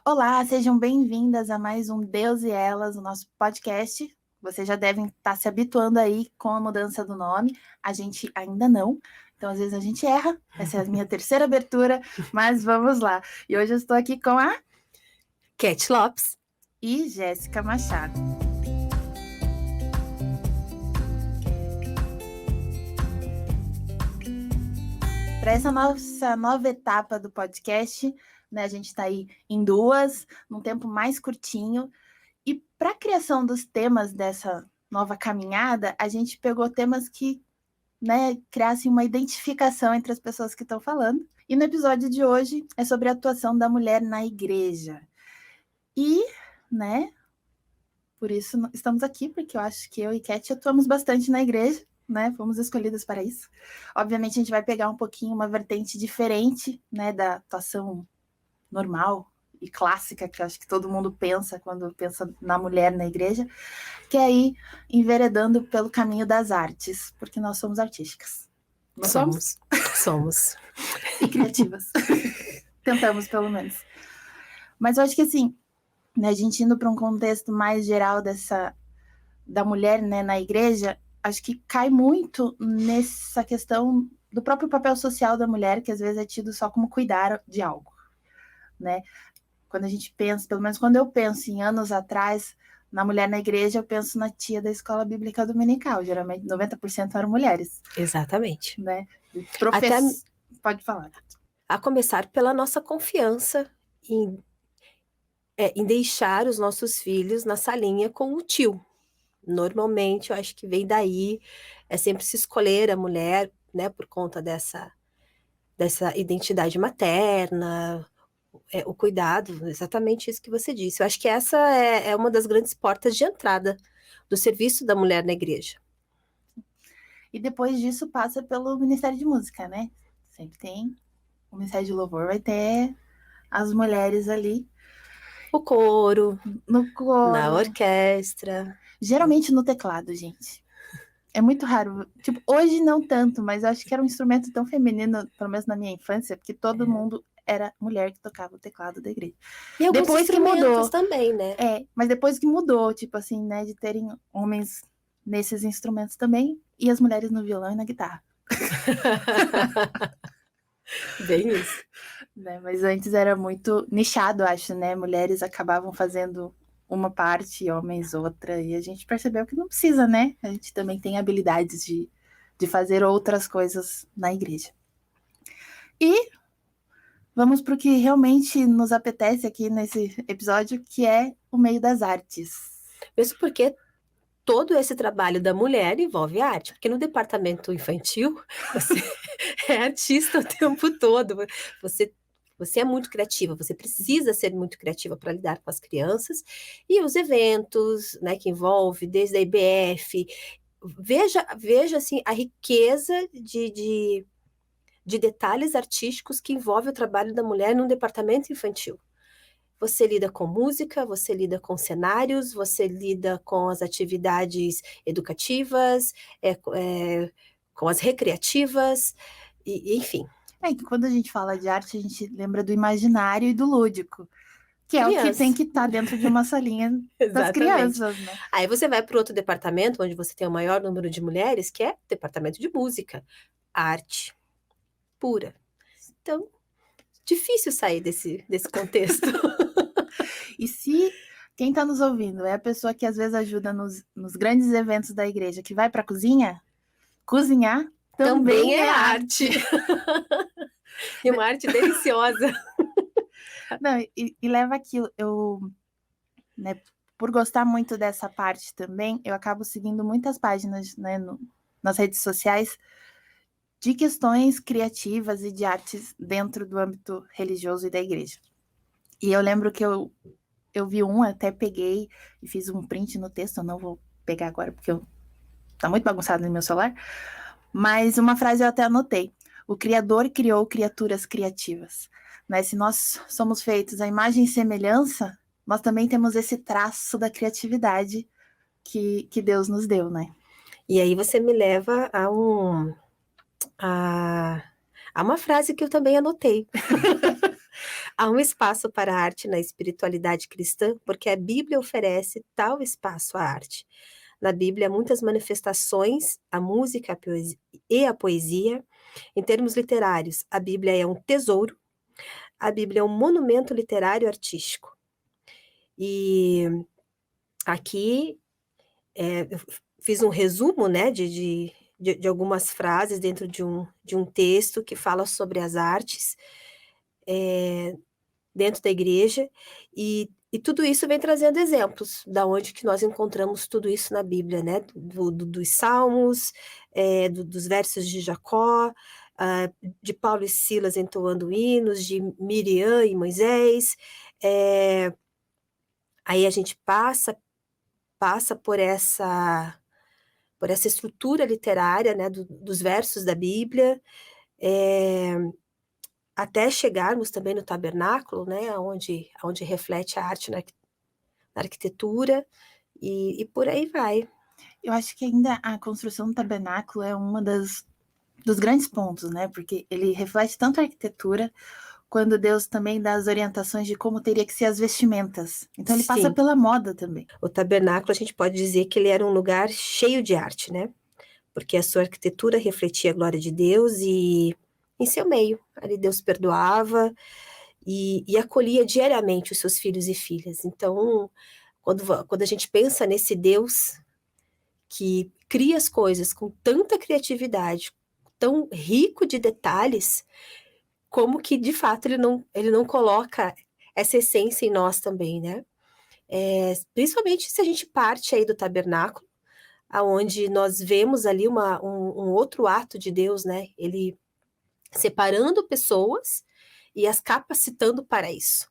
Olá, sejam bem-vindas a mais um Deus e Elas, o nosso podcast. Vocês já devem estar se habituando aí com a mudança do nome. A gente ainda não, então às vezes a gente erra. Essa é a minha terceira abertura, mas vamos lá. E hoje eu estou aqui com a Cat Lopes e Jéssica Machado. Para essa nossa nova etapa do podcast, né, a gente está aí em duas, num tempo mais curtinho. E para a criação dos temas dessa nova caminhada, a gente pegou temas que, né, criassem uma identificação entre as pessoas que estão falando. E no episódio de hoje é sobre a atuação da mulher na igreja. E, né, por isso estamos aqui, porque eu acho que eu e Cat atuamos bastante na igreja, né? Fomos escolhidas para isso. Obviamente a gente vai pegar um pouquinho uma vertente diferente, né, da atuação normal e clássica que eu acho que todo mundo pensa quando pensa na mulher na igreja, que é ir enveredando pelo caminho das artes, porque nós somos artísticas. Nós somos. E criativas. Tentamos, pelo menos. Mas eu acho que assim, né, a gente indo para um contexto mais geral da mulher, né, na igreja, acho que cai muito nessa questão do próprio papel social da mulher, que às vezes é tido só como cuidar de algo, né? Quando a gente pensa, pelo menos quando eu penso em anos atrás, na mulher na igreja, eu penso na tia da escola bíblica dominical. Geralmente 90% eram mulheres. Exatamente. Né? Pode falar. A começar pela nossa confiança em deixar os nossos filhos na salinha com o tio. Normalmente, eu acho que vem daí, é sempre se escolher a mulher, né, por conta dessa identidade materna, o cuidado, exatamente isso que você disse. Eu acho que essa é uma das grandes portas de entrada do serviço da mulher na igreja. E depois disso passa pelo Ministério de Música, né? Sempre tem o Ministério de Louvor, vai ter as mulheres ali. O coro, no coro, na orquestra. Geralmente no teclado, gente. É muito raro. Tipo, hoje não tanto, mas eu acho que era um instrumento tão feminino, pelo menos na minha infância, porque todo mundo era mulher que tocava o teclado da igreja. E alguns depois instrumentos que mudou, também, né? Mas depois que mudou, tipo assim, né, de terem homens nesses instrumentos também, e as mulheres no violão e na guitarra. Bem isso. Né, mas antes era muito nichado, acho, né? Mulheres acabavam fazendo uma parte, homens outra, e a gente percebeu que não precisa, né? A gente também tem habilidades de fazer outras coisas na igreja. E vamos para o que realmente nos apetece aqui nesse episódio, que é o meio das artes. Mesmo porque todo esse trabalho da mulher envolve arte, porque no departamento infantil você é artista o tempo todo, você é muito criativa, você precisa ser muito criativa para lidar com as crianças e os eventos, né, que envolve desde a IBF. Veja assim, a riqueza de detalhes artísticos que envolve o trabalho da mulher num departamento infantil. Você lida com música, você lida com cenários, você lida com as atividades educativas, com as recreativas, enfim. Quando a gente fala de arte, a gente lembra do imaginário e do lúdico, que é o que tem que estar dentro de uma salinha das crianças, né? Aí você vai para outro departamento, onde você tem o maior número de mulheres, que é o departamento de música, arte pura. Então, difícil sair desse contexto. E se quem está nos ouvindo é a pessoa que às vezes ajuda nos grandes eventos da igreja, que vai para a cozinha, cozinhar também é arte. E uma arte deliciosa. Não, e leva aquilo, né, por gostar muito dessa parte também, eu acabo seguindo muitas páginas, né, nas redes sociais de questões criativas e de artes dentro do âmbito religioso e da igreja. E eu lembro que eu vi até peguei e fiz um print no texto, eu não vou pegar agora porque tá muito bagunçado no meu celular, mas uma frase eu até anotei. O Criador criou criaturas criativas. Né? Se nós somos feitos à imagem e semelhança, nós também temos esse traço da criatividade que Deus nos deu, né? E aí você me leva a uma frase que eu também anotei. Há um espaço para a arte na espiritualidade cristã, porque a Bíblia oferece tal espaço à arte. Na Bíblia, há muitas manifestações, a música e a poesia. Em termos literários, a Bíblia é um tesouro, a Bíblia é um monumento literário artístico. E aqui eu fiz um resumo, né, de algumas frases dentro de um texto que fala sobre as artes dentro da igreja, e tudo isso vem trazendo exemplos da onde que nós encontramos tudo isso na Bíblia, né, dos Salmos, dos versos de Jacó, de Paulo e Silas entoando hinos, de Miriam e Moisés, aí a gente passa por essa estrutura literária, né, dos versos da Bíblia, até chegarmos também no tabernáculo, né, onde reflete a arte na arquitetura, e por aí vai. Eu acho que ainda a construção do tabernáculo é uma dos grandes pontos, né? Porque ele reflete tanto a arquitetura, quando Deus também dá as orientações de como teria que ser as vestimentas. Então ele passa Sim. pela moda também. O tabernáculo, a gente pode dizer que ele era um lugar cheio de arte, né? Porque a sua arquitetura refletia a glória de Deus, e em seu meio, ali Deus perdoava e acolhia diariamente os seus filhos e filhas. Então, quando a gente pensa nesse Deus que cria as coisas com tanta criatividade, tão rico de detalhes, como que, de fato, ele não coloca essa essência em nós também, né? Principalmente se a gente parte aí do tabernáculo, aonde nós vemos ali um outro ato de Deus, né? Ele separando pessoas e as capacitando para isso.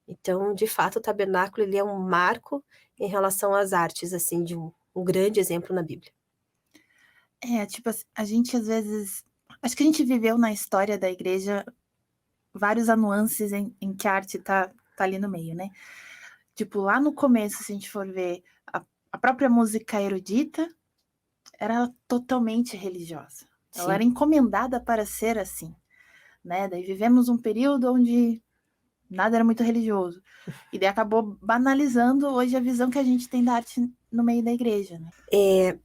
Então, de fato, o tabernáculo ele é um marco em relação às artes, assim, de um grande exemplo na Bíblia. Tipo, a gente às vezes... Acho que a gente viveu na história da igreja vários nuances em que a arte tá ali no meio, né? Tipo, lá no começo, se a gente for ver, a própria música erudita era totalmente religiosa. Ela era encomendada para ser assim, né? Daí vivemos um período onde nada era muito religioso. E daí acabou banalizando hoje a visão que a gente tem da arte no meio da igreja, né?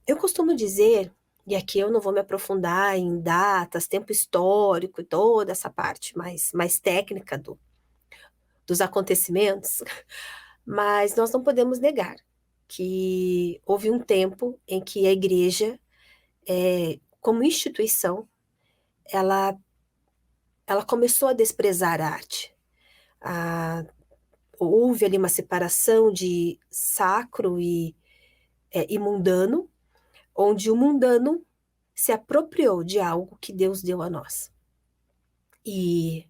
Eu costumo dizer, e aqui eu não vou me aprofundar em datas, tempo histórico e toda essa parte mais técnica dos acontecimentos, mas nós não podemos negar que houve um tempo em que a igreja, como instituição, ela começou a desprezar a arte. Houve ali uma separação de sacro e mundano, onde o mundano se apropriou de algo que Deus deu a nós. E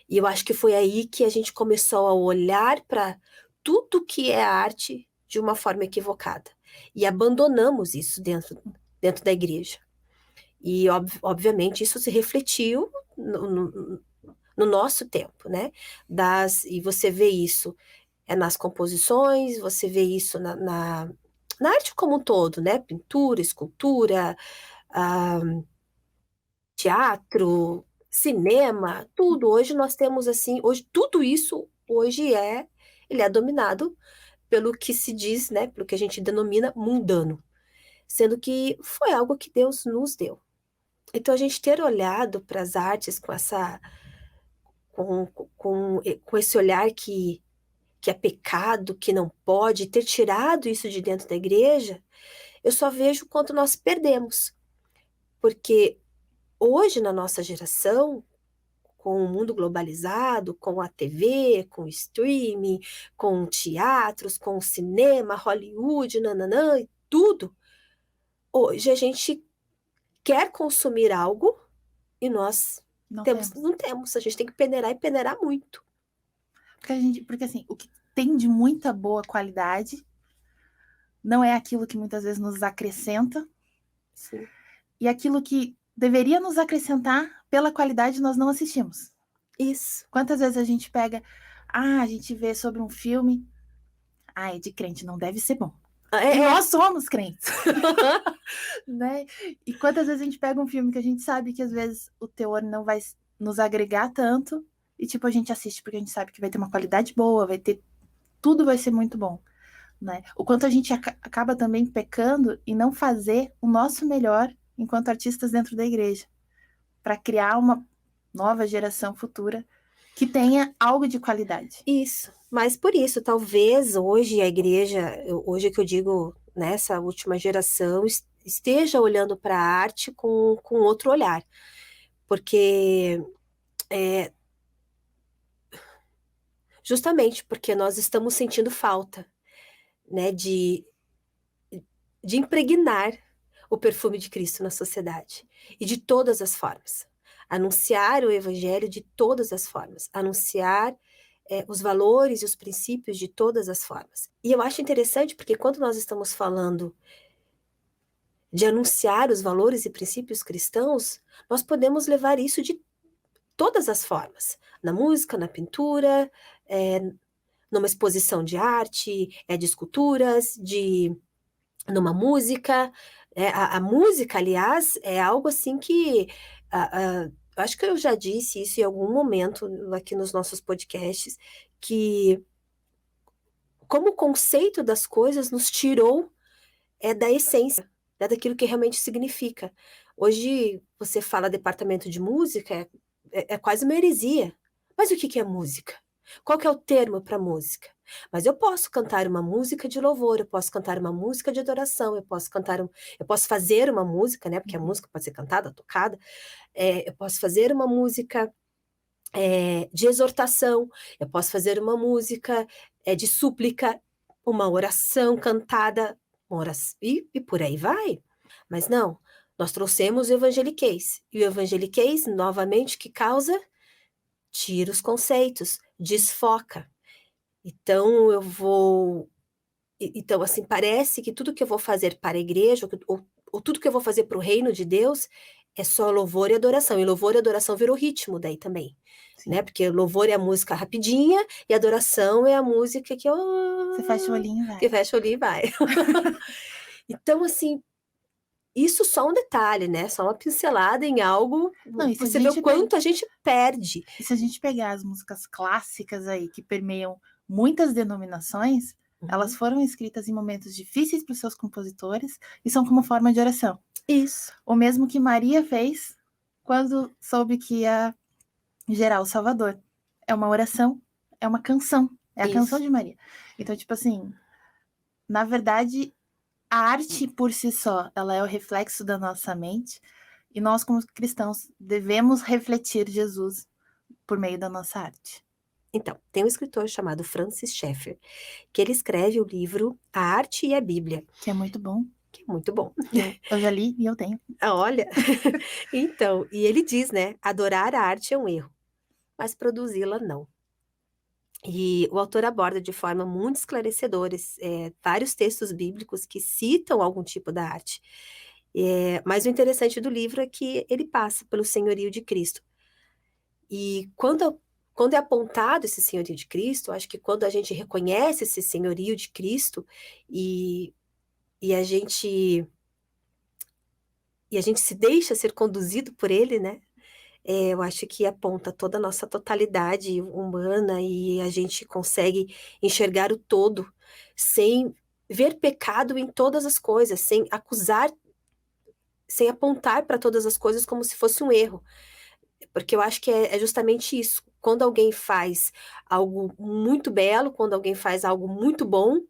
eu acho que foi aí que a gente começou a olhar para tudo que é arte de uma forma equivocada. E abandonamos isso dentro da igreja. E, obviamente, isso se refletiu no nosso tempo, né? E você vê isso nas composições, você vê isso na arte como um todo, né? Pintura, escultura, teatro, cinema, tudo. Hoje nós temos assim, hoje tudo isso ele é dominado pelo que se diz, né? Pelo que a gente denomina mundano, sendo que foi algo que Deus nos deu. Então a gente ter olhado para as artes com esse olhar que é pecado, que não pode, ter tirado isso de dentro da igreja, eu só vejo quanto nós perdemos. Porque hoje, na nossa geração, com o mundo globalizado, com a TV, com o streaming, com teatros, com o cinema, Hollywood, nananã, e tudo, hoje a gente quer consumir algo e nós não temos. A gente tem que peneirar e peneirar muito. Porque assim, o que tem de muita boa qualidade não é aquilo que muitas vezes nos acrescenta. Sim. E aquilo que deveria nos acrescentar pela qualidade nós não assistimos. Isso. Quantas vezes a gente pega, a gente vê sobre um filme, é de crente, não deve ser bom. E nós somos crentes. Né? E quantas vezes a gente pega um filme que a gente sabe que às vezes o teor não vai nos agregar tanto, e, tipo, a gente assiste porque a gente sabe que vai ter uma qualidade boa, tudo vai ser muito bom, né? O quanto a gente acaba também pecando e não fazer o nosso melhor enquanto artistas dentro da igreja, para criar uma nova geração futura que tenha algo de qualidade. Isso. Mas por isso, talvez hoje a igreja, hoje que eu digo, nessa última geração, esteja olhando para a arte com outro olhar. Porque, justamente porque nós estamos sentindo falta, né, de impregnar o perfume de Cristo na sociedade. E de todas as formas. Anunciar o evangelho de todas as formas. Anunciar os valores e os princípios de todas as formas. E eu acho interessante porque quando nós estamos falando de anunciar os valores e princípios cristãos, nós podemos levar isso de todas as formas. Na música, na pintura, numa exposição de arte, de esculturas, numa música. A música, aliás, é algo assim que... acho que eu já disse isso em algum momento aqui nos nossos podcasts, que como o conceito das coisas nos tirou da essência, né, daquilo que realmente significa. Hoje, você fala departamento de música, é quase uma heresia. Mas o que é música? Qual que é o termo para música? Mas eu posso cantar uma música de louvor, eu posso cantar uma música de adoração, eu posso fazer uma música, né? Porque a música pode ser cantada, tocada. Eu posso fazer uma música de exortação, eu posso fazer uma música de súplica, uma oração cantada, e por aí vai. Mas não, nós trouxemos o evangeliquez. E o evangeliquez, novamente, que causa? Tira os conceitos, desfoca. Então, Então, assim, parece que tudo que eu vou fazer para a igreja, ou tudo que eu vou fazer para o reino de Deus, é só louvor e adoração. E louvor e adoração virou ritmo daí também, né? Porque louvor é a música rapidinha e adoração é a música que Você fecha o olhinho e vai. que fecha o olhinho e vai. Então, assim, isso só um detalhe, né? Só uma pincelada em algo. Não, e se a Você vê o gente quanto a gente perde. E se a gente pegar as músicas clássicas aí, que permeiam muitas denominações, elas foram escritas em momentos difíceis para os seus compositores e são como forma de oração. Isso. O mesmo que Maria fez quando soube que ia gerar o Salvador. É uma oração, é uma canção, é a canção de Maria. Então, tipo assim, na verdade, a arte por si só, ela é o reflexo da nossa mente e nós, como cristãos, devemos refletir Jesus por meio da nossa arte. Então, tem um escritor chamado Francis Schaeffer, que ele escreve o livro A Arte e a Bíblia. Que é muito bom. Que é muito bom. Eu já li e eu tenho. Olha, então, e ele diz, né, adorar a arte é um erro, mas produzi-la não. E o autor aborda de forma muito esclarecedora vários textos bíblicos que citam algum tipo da arte. Mas o interessante do livro é que ele passa pelo senhorio de Cristo. E quando é apontado esse senhorio de Cristo, acho que quando a gente reconhece esse senhorio de Cristo e a gente se deixa ser conduzido por ele, né? Eu acho que aponta toda a nossa totalidade humana e a gente consegue enxergar o todo sem ver pecado em todas as coisas, sem acusar, sem apontar para todas as coisas como se fosse um erro. Porque eu acho que é justamente isso. Quando alguém faz algo muito belo, quando alguém faz algo muito bom,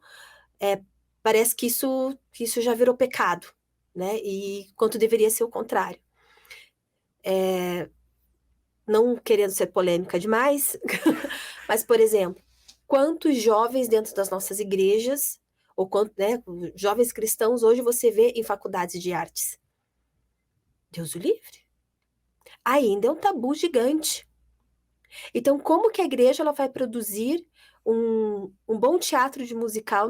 parece que isso já virou pecado, né? E quanto deveria ser o contrário. Não querendo ser polêmica demais, mas, por exemplo, quantos jovens dentro das nossas igrejas, ou né, jovens cristãos, hoje você vê em faculdades de artes? Deus o livre. Ainda é um tabu gigante. Então, como que a igreja ela vai produzir um bom teatro de musical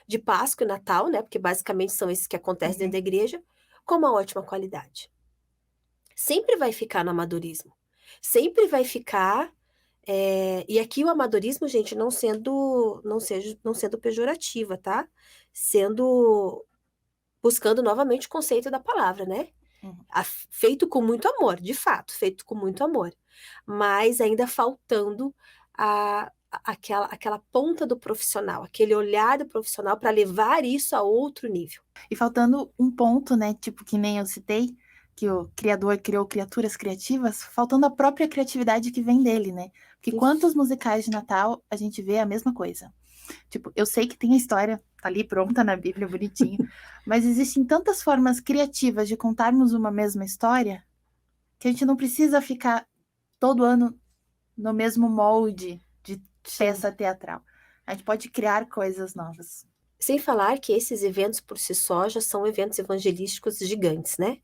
de Páscoa e Natal, né? Porque basicamente são esses que acontecem dentro da igreja, com uma ótima qualidade. Sempre vai ficar no amadorismo. Sempre vai ficar. E aqui o amadorismo, gente, não sendo pejorativa, tá? Buscando novamente o conceito da palavra, né? Feito com muito amor, de fato, feito com muito amor. mas ainda faltando aquela ponta do profissional, aquele olhar do profissional para levar isso a outro nível. E faltando um ponto, né, tipo que nem eu citei, que o criador criou criaturas criativas, faltando a própria criatividade que vem dele, né? Porque quantos musicais de Natal a gente vê a mesma coisa? Tipo, eu sei que tem a história, tá ali pronta na Bíblia, bonitinho, mas existem tantas formas criativas de contarmos uma mesma história que a gente não precisa ficar todo ano no mesmo molde de peça teatral. A gente pode criar coisas novas. Sem falar que esses eventos por si só já são eventos evangelísticos gigantes, né?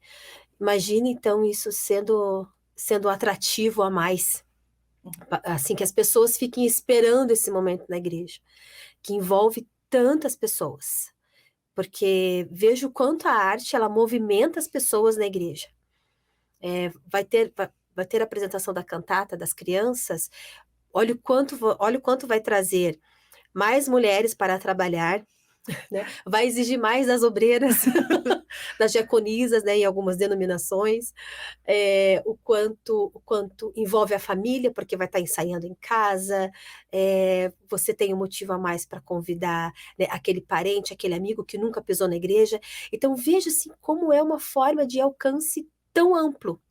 Imagine então isso sendo atrativo a mais, assim que as pessoas fiquem esperando esse momento na igreja, que envolve tantas pessoas, porque vejo quanto a arte ela movimenta as pessoas na igreja. Vai ter a apresentação da cantata das crianças. Olha o quanto vai trazer mais mulheres para trabalhar, né? Vai exigir mais das obreiras, das diaconisas, né, em algumas denominações, o quanto envolve a família, porque vai estar ensaiando em casa, você tem um motivo a mais para convidar, né, aquele parente, aquele amigo que nunca pisou na igreja. Então veja assim, como é uma forma de alcance tão amplo.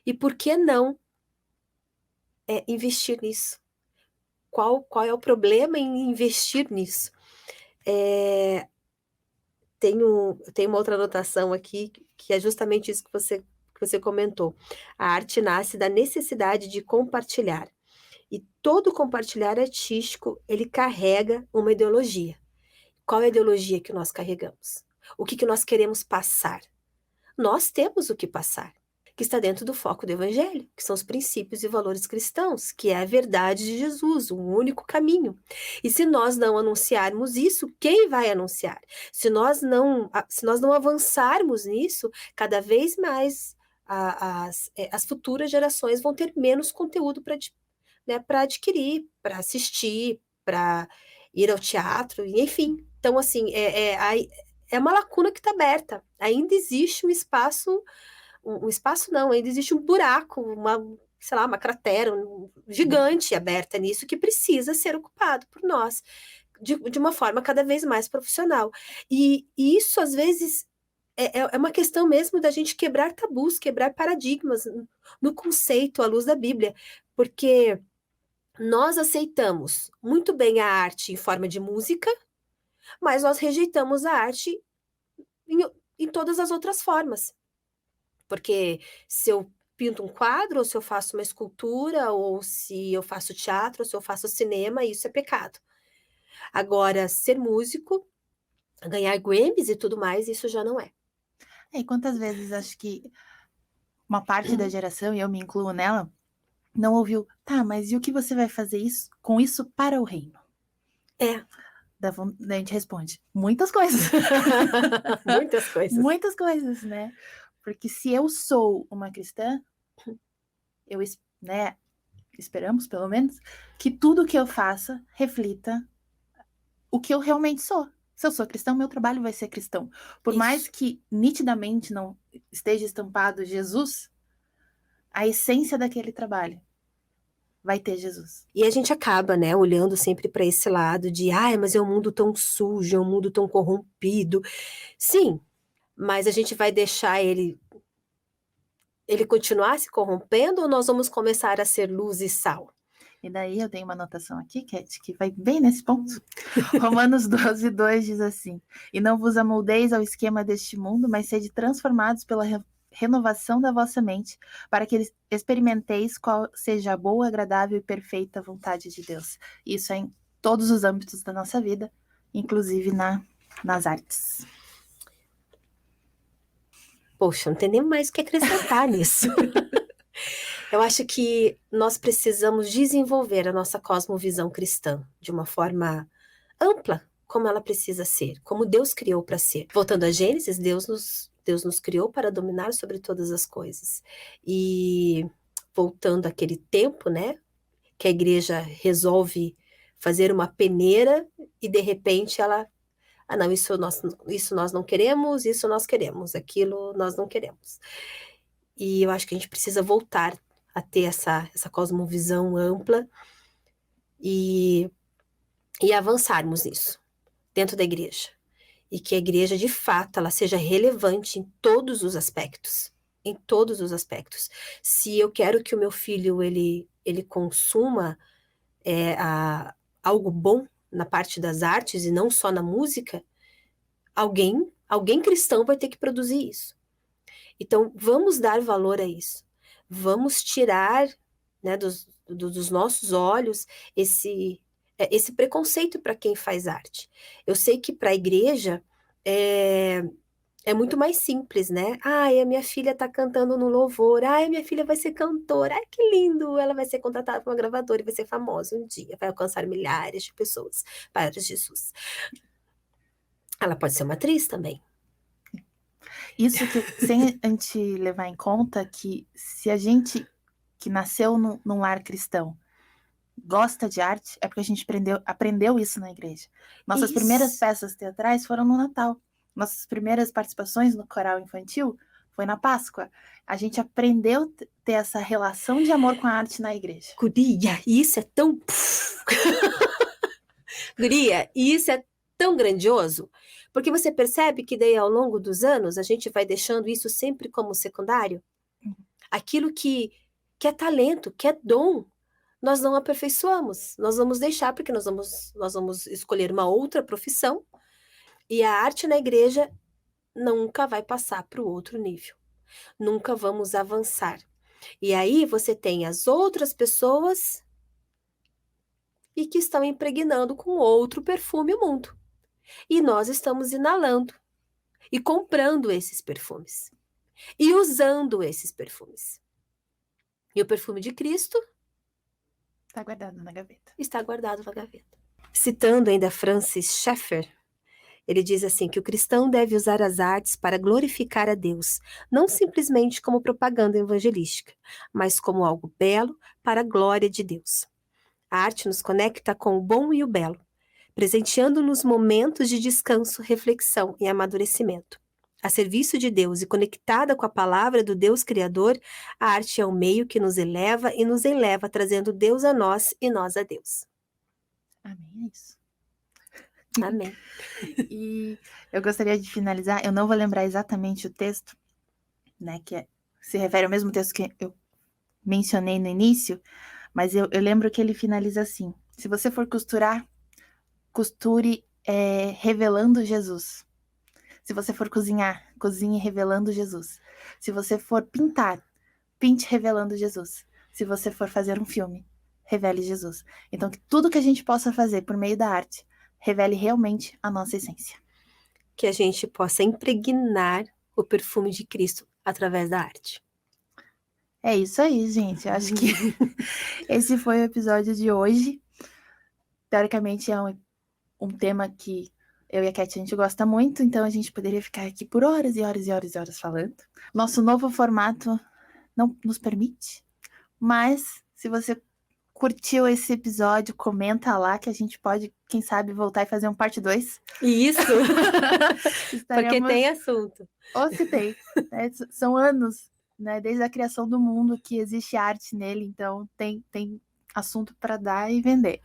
E por que não investir nisso? Qual é o problema em investir nisso? Tem uma outra anotação aqui, que é justamente isso que você comentou. A arte nasce da necessidade de compartilhar. E todo compartilhar artístico, ele carrega uma ideologia. Qual é a ideologia que nós carregamos? O que nós queremos passar? Nós temos o que passar, que está dentro do foco do Evangelho, que são os princípios e valores cristãos, que é a verdade de Jesus, o único caminho. E se nós não anunciarmos isso, quem vai anunciar? Se nós não avançarmos nisso, cada vez mais as futuras gerações vão ter menos conteúdo para adquirir, para assistir, para ir ao teatro, enfim. Então, assim, é uma lacuna que está aberta. Ainda existe um espaço não, ainda existe um buraco, sei lá, uma cratera gigante aberta nisso que precisa ser ocupado por nós de uma forma cada vez mais profissional. E isso, às vezes, é uma questão mesmo da gente quebrar tabus, quebrar paradigmas no conceito à luz da Bíblia, porque nós aceitamos muito bem a arte em forma de música, mas nós rejeitamos a arte em todas as outras formas. Porque se eu pinto um quadro, ou se eu faço uma escultura, ou se eu faço teatro, ou se eu faço cinema, isso é pecado. Agora, ser músico, ganhar Grammys e tudo mais, isso já não é. E quantas vezes acho que uma parte da geração, e eu me incluo nela, não ouviu, tá, mas e o que você vai fazer com isso para o reino? Daí a gente responde, muitas coisas. Muitas coisas. Muitas coisas, né? Porque se eu sou uma cristã, né, esperamos pelo menos, que tudo que eu faça reflita o que eu realmente sou. Se eu sou cristão, meu trabalho vai ser cristão. Por mais que nitidamente não esteja estampado Jesus, a essência daquele trabalho vai ter Jesus. E a gente acaba, né, olhando sempre para esse lado de, mas é um mundo tão sujo, é um mundo tão corrompido. Sim, mas a gente vai deixar ele continuar se corrompendo ou nós vamos começar a ser luz e sal? E daí eu tenho uma anotação aqui, Cat, que vai bem nesse ponto. Romanos 12:2 diz assim: e não vos amoldeis ao esquema deste mundo, mas sede transformados pela renovação da vossa mente, para que experimenteis qual seja a boa, agradável e perfeita vontade de Deus. Isso é em todos os âmbitos da nossa vida, inclusive nas artes. Poxa, não tem nem mais o que acrescentar nisso. Eu acho que nós precisamos desenvolver a nossa cosmovisão cristã de uma forma ampla, como ela precisa ser, como Deus criou para ser. Voltando a Gênesis, Deus nos criou para dominar sobre todas as coisas. E voltando àquele tempo, né, que a igreja resolve fazer uma peneira e de repente ela, não, isso nós não queremos, isso nós queremos, aquilo nós não queremos. E eu acho que a gente precisa voltar a ter essa cosmovisão ampla e avançarmos nisso dentro da igreja. E que a igreja, de fato, ela seja relevante em todos os aspectos. Em todos os aspectos. Se eu quero que o meu filho, ele consuma algo bom na parte das artes e não só na música, alguém cristão vai ter que produzir isso. Então, vamos dar valor a isso. Vamos tirar, né, dos nossos olhos esse preconceito para quem faz arte. Eu sei que para a igreja é muito mais simples, né? Ai, a minha filha está cantando no louvor. Ai, a minha filha vai ser cantora. Ai, que lindo! Ela vai ser contratada por uma gravadora e vai ser famosa um dia. Vai alcançar milhares de pessoas para Jesus. Ela pode ser uma atriz também. Isso que, sem a gente levar em conta que se a gente que nasceu num lar cristão gosta de arte, é porque a gente aprendeu isso na igreja. Nossas primeiras peças teatrais foram no Natal. Nossas primeiras participações no coral infantil foi na Páscoa. A gente aprendeu a ter essa relação de amor com a arte na igreja. Guria, isso é tão... Guria, isso é tão grandioso, porque você percebe que daí ao longo dos anos a gente vai deixando isso sempre como secundário. Aquilo que é talento, que é dom, nós não aperfeiçoamos, nós vamos deixar porque nós vamos escolher uma outra profissão e a arte na igreja nunca vai passar para o outro nível, nunca vamos avançar. E aí você tem as outras pessoas e que estão impregnando com outro perfume o mundo. E nós estamos inalando e comprando esses perfumes e usando esses perfumes. E o perfume de Cristo está guardado na gaveta. Está guardado na gaveta. Citando ainda Francis Schaeffer, ele diz assim que o cristão deve usar as artes para glorificar a Deus, não simplesmente como propaganda evangelística, mas como algo belo para a glória de Deus. A arte nos conecta com o bom e o belo, presenteando-nos momentos de descanso, reflexão e amadurecimento. A serviço de Deus e conectada com a palavra do Deus Criador, a arte é o meio que nos eleva e nos eleva, trazendo Deus a nós e nós a Deus. Amém, é isso. Amém. E eu gostaria de finalizar, eu não vou lembrar exatamente o texto, né, se refere ao mesmo texto que eu mencionei no início, mas eu lembro que ele finaliza assim: se você for costurar, costure revelando Jesus. Se você for cozinhar, cozinhe revelando Jesus. Se você for pintar, pinte revelando Jesus. Se você for fazer um filme, revele Jesus. Então, que tudo que a gente possa fazer por meio da arte revele realmente a nossa essência. Que a gente possa impregnar o perfume de Cristo através da arte. É isso aí, gente. Eu acho que esse foi o episódio de hoje. Teoricamente, é um tema que eu e a Cat, a gente gosta muito, então a gente poderia ficar aqui por horas e horas e horas e horas falando. Nosso novo formato não nos permite, mas se você curtiu esse episódio, comenta lá que a gente pode, quem sabe, voltar e fazer um parte 2. Isso! Porque tem assunto. Ou se tem. Né? São anos, né, desde a criação do mundo que existe arte nele, então tem assunto para dar e vender.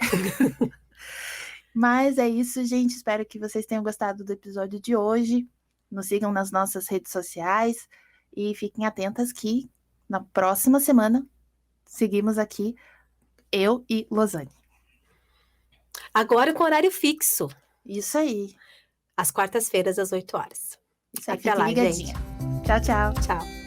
Mas é isso, gente. Espero que vocês tenham gostado do episódio de hoje. Nos sigam nas nossas redes sociais e fiquem atentas que na próxima semana seguimos aqui, eu e Losane. Agora com horário fixo. Isso aí. Às quartas-feiras, às 8 horas. Isso aí, até lá, ligadinha. gente. Tchau, tchau. Tchau.